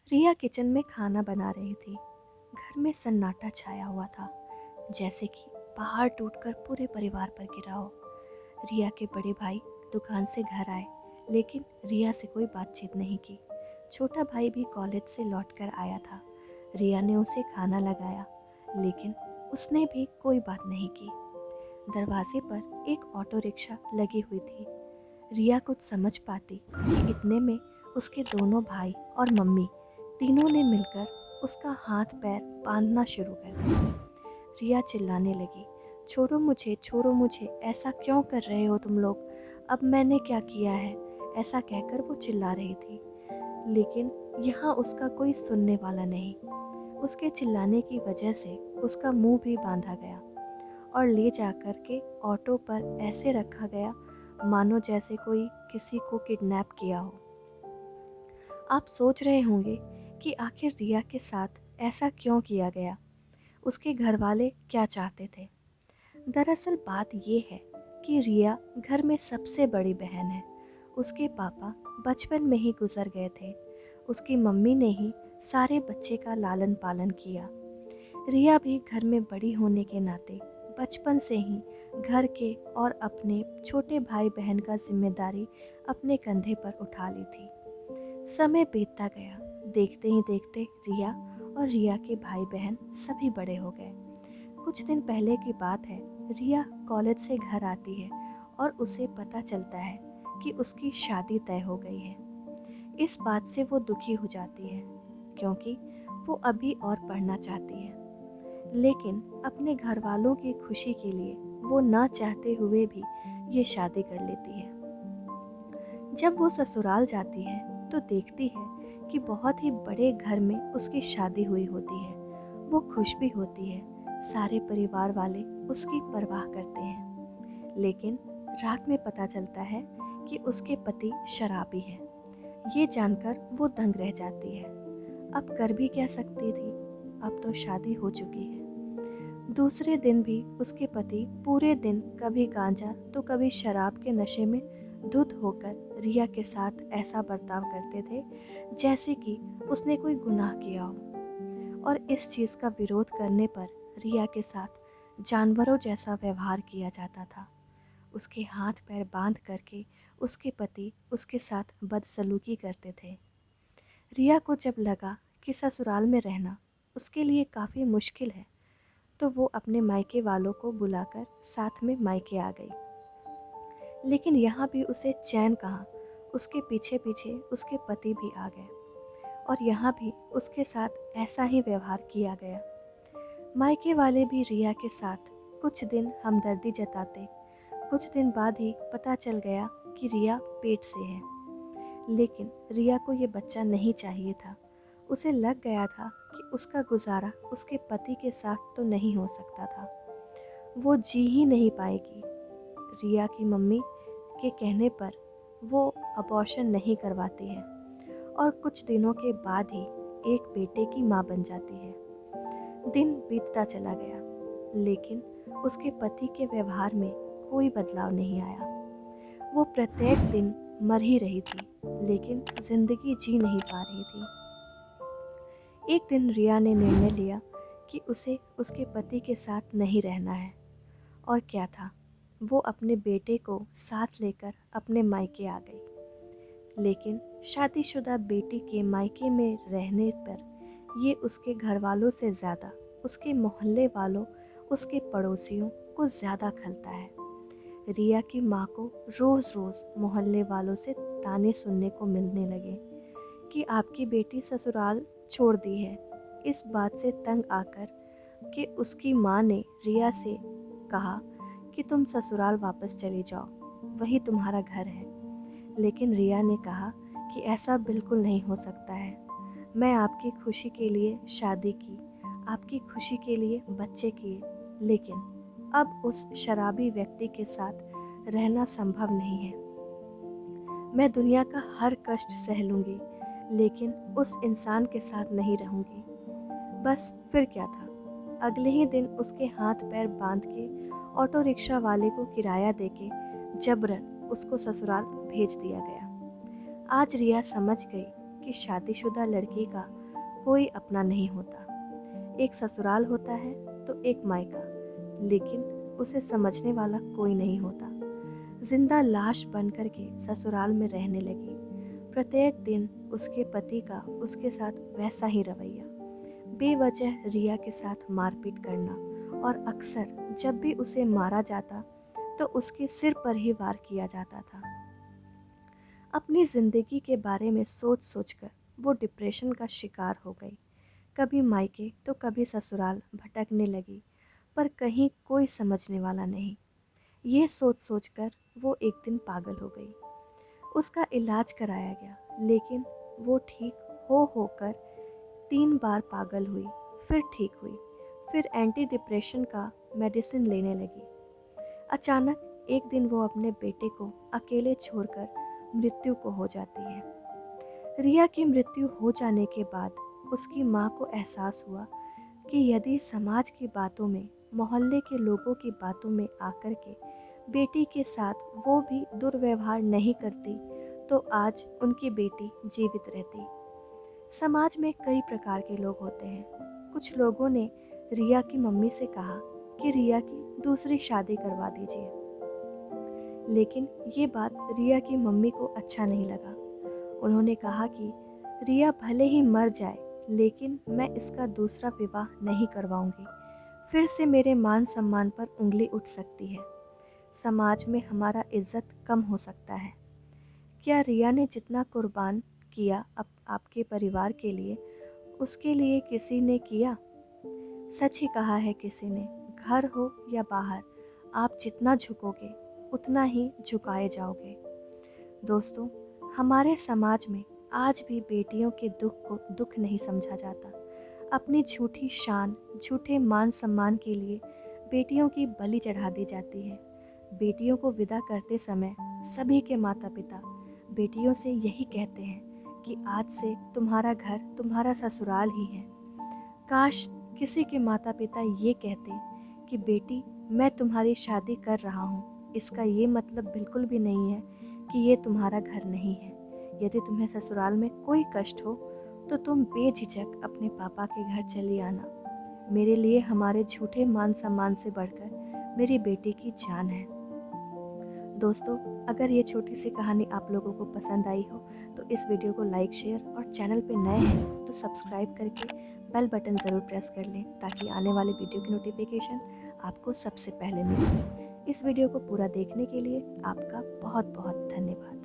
रिया kitchen में खाना बना रही थी। घर में सन्नाटा छाया हुआ था, जैसे कि पहाड़ टूटकर पूरे परिवार पर गिरा हो। रिया के बड़े भाई दुकान से घर आए, लेकिन रिया से कोई बातचीत नहीं की। छोटा भाई भी कॉलेज से लौटकर आया था। रिया ने उसे खाना लगाया, लेकिन उसने भी कोई बात नहीं की। दरवाजे पर एक ऑटो रिक्शा लगी हुई थी। रिया कुछ समझ पाती कि इतने में उसके दोनों भाई और मम्मी तीनों ने मिलकर उसका हाथ पैर बांधना शुरू कर दिया। रिया चिल्लाने लगी, छोड़ो मुझे, ऐसा क्यों कर रहे हो तुम लोग? अब मैंने क्या किया है? ऐसा कहकर वो चिल्ला रही थी, लेकिन यहाँ उसका कोई सुनने वाला नहीं। उसके चिल्लाने की वजह से उसका मुंह भी बांधा गया और ले जाकर के ऑटो पर ऐसे रखा गया मानो जैसे कोई किसी को किडनैप किया हो। आप सोच रहे होंगे कि आखिर रिया के साथ ऐसा क्यों किया गया, उसके घर वाले क्या चाहते थे। दरअसल बात ये है कि रिया घर में सबसे बड़ी बहन है। उसके पापा बचपन में ही गुजर गए थे। उसकी मम्मी ने ही सारे बच्चे का लालन पालन किया। रिया भी घर में बड़ी होने के नाते बचपन से ही घर के और अपने छोटे भाई बहन का जिम्मेदारी अपने कंधे पर उठा ली थी। समय बीतता गया, देखते ही देखते रिया और रिया के भाई बहन सभी बड़े हो गए। कुछ दिन पहले की बात है, रिया कॉलेज से घर आती है और उसे पता चलता है कि उसकी शादी तय हो गई है। इस बात से वो दुखी हो जाती है, क्योंकि वो अभी और पढ़ना चाहती है, लेकिन अपने घर वालों की खुशी के लिए वो ना चाहते हुए भी ये शादी कर लेती है। जब वो ससुराल जाती है तो देखती है कि बहुत ही बड़े घर में उसकी शादी हुई होती है। वो खुश भी होती है, सारे परिवार वाले उसकी परवाह करते हैं। लेकिन रात में पता चलता है कि उसके पति शराबी हैं। ये जानकर वो दंग रह जाती है। अब कर भी क्या सकती थी, अब तो शादी हो चुकी है। दूसरे दिन भी उसके पति पूरे दिन कभी गांजा तो कभी शराब के नशे में धुत होकर रिया के साथ ऐसा बर्ताव करते थे जैसे कि उसने कोई गुनाह किया हो। और इस चीज़ का विरोध करने पर रिया के साथ जानवरों जैसा व्यवहार किया जाता था। उसके हाथ पैर बांध करके उसके पति उसके साथ बदसलूकी करते थे। रिया को जब लगा कि ससुराल में रहना उसके लिए काफ़ी मुश्किल है, तो वो अपने मायके वालों को बुलाकर साथ में मायके आ गई। लेकिन यहाँ भी उसे चैन कहाँ, उसके पीछे पीछे उसके पति भी आ गए और यहाँ भी उसके साथ ऐसा ही व्यवहार किया गया। मायके वाले भी रिया के साथ कुछ दिन हमदर्दी जताते। कुछ दिन बाद ही पता चल गया कि रिया पेट से है, लेकिन रिया को ये बच्चा नहीं चाहिए था। उसे लग गया था कि उसका गुजारा उसके पति के साथ तो नहीं हो सकता था, वो जी ही नहीं पाएगी। रिया की मम्मी के कहने पर वो अबॉर्शन नहीं करवाती है और कुछ दिनों के बाद ही एक बेटे की माँ बन जाती है। दिन बीतता चला गया, लेकिन उसके पति के व्यवहार में कोई बदलाव नहीं आया। वो प्रत्येक दिन मर ही रही थी, लेकिन जिंदगी जी नहीं पा रही थी। एक दिन रिया ने निर्णय लिया कि उसे उसके पति के साथ नहीं रहना है। और क्या था, वो अपने बेटे को साथ लेकर अपने मायके आ गई। लेकिन शादीशुदा बेटी के मायके में रहने पर ये उसके घर वालों से ज़्यादा उसके मोहल्ले वालों, उसके पड़ोसियों को ज़्यादा खलता है। रिया की माँ को रोज़ रोज़ मोहल्ले वालों से ताने सुनने को मिलने लगे कि आपकी बेटी ससुराल छोड़ दी है। इस बात से तंग आकर कि उसकी माँ ने रिया से कहा कि तुम ससुराल वापस चली जाओ, वही तुम्हारा घर है। लेकिन रिया ने कहा कि ऐसा बिल्कुल नहीं हो सकता है। मैं आपकी खुशी के लिए शादी की, आपकी खुशी के लिए बच्चे किए, लेकिन अब उस शराबी व्यक्ति के साथ रहना संभव नहीं है। मैं दुनिया का हर कष्ट सह लूँगी, लेकिन उस इंसान के साथ नहीं रहूँगी। बस फिर क्या था, अगले ही दिन उसके हाथ पैर बांध के ऑटो रिक्शा वाले को किराया देके जबरन उसको ससुराल भेज दिया गया। आज रिया समझ गई कि शादीशुदा लड़की का कोई अपना नहीं होता। एक ससुराल होता है तो एक मायका, लेकिन उसे समझने वाला कोई नहीं होता। जिंदा लाश बनकर के ससुराल में रहने लगी। प्रत्येक दिन उसके पति का उसके साथ वैसा ही रवैया, बेवजह रिया के साथ मारपीट करना, और अक्सर जब भी उसे मारा जाता तो उसके सिर पर ही वार किया जाता था। अपनी जिंदगी के बारे में सोच सोचकर वो डिप्रेशन का शिकार हो गई। कभी मायके तो कभी ससुराल भटकने लगी, पर कहीं कोई समझने वाला नहीं। ये सोच सोचकर वो एक दिन पागल हो गई। उसका इलाज कराया गया, लेकिन वो ठीक होकर 3 बार पागल हुई, फिर ठीक हुई, फिर एंटी डिप्रेशन का मेडिसिन लेने लगी। अचानक एक दिन वो अपने बेटे को अकेले छोड़कर मृत्यु को हो जाती है। रिया की मृत्यु हो जाने के बाद उसकी माँ को एहसास हुआ कि यदि समाज की बातों में, मोहल्ले के लोगों की बातों में आकर के बेटी के साथ वो भी दुर्व्यवहार नहीं करती तो आज उनकी बेटी जीवित रहती। समाज में कई प्रकार के लोग होते हैं। कुछ लोगों ने रिया की मम्मी से कहा कि रिया की दूसरी शादी करवा दीजिए, लेकिन ये बात रिया की मम्मी को अच्छा नहीं लगा। उन्होंने कहा कि रिया भले ही मर जाए, लेकिन मैं इसका दूसरा विवाह नहीं करवाऊंगी। फिर से मेरे मान सम्मान पर उंगली उठ सकती है। समाज में हमारा इज्जत कम हो सकता है। क्या रिया ने जितना कुर्बान किया आपके परिवार के लिए, उसके लिए किसी ने किया? सच ही कहा है किसी ने, घर हो या बाहर, आप जितना झुकोगे उतना ही झुकाए जाओगे। दोस्तों, हमारे समाज में आज भी बेटियों के दुख को दुख नहीं समझा जाता। अपनी झूठी शान, झूठे मान सम्मान के लिए बेटियों की बलि चढ़ा दी जाती है। बेटियों को विदा करते समय सभी के माता पिता बेटियों से यही कहते हैं कि आज से तुम्हारा घर तुम्हारा ससुराल ही है। काश किसी के माता पिता ये कहते कि बेटी, मैं तुम्हारी शादी कर रहा हूँ, इसका ये मतलब बिल्कुल भी नहीं है कि ये तुम्हारा घर नहीं है। यदि तुम्हें ससुराल में कोई कष्ट हो तो तुम बेझिझक अपने पापा के घर चली आना। मेरे लिए हमारे झूठे मान सम्मान से बढ़कर मेरी बेटी की जान है। दोस्तों, अगर ये छोटी सी कहानी आप लोगों को पसंद आई हो तो इस वीडियो को लाइक, शेयर और चैनल पे नए हैं तो सब्सक्राइब करके बेल बटन ज़रूर प्रेस कर लें, ताकि आने वाले वीडियो की नोटिफिकेशन आपको सबसे पहले मिले। इस वीडियो को पूरा देखने के लिए आपका बहुत बहुत धन्यवाद।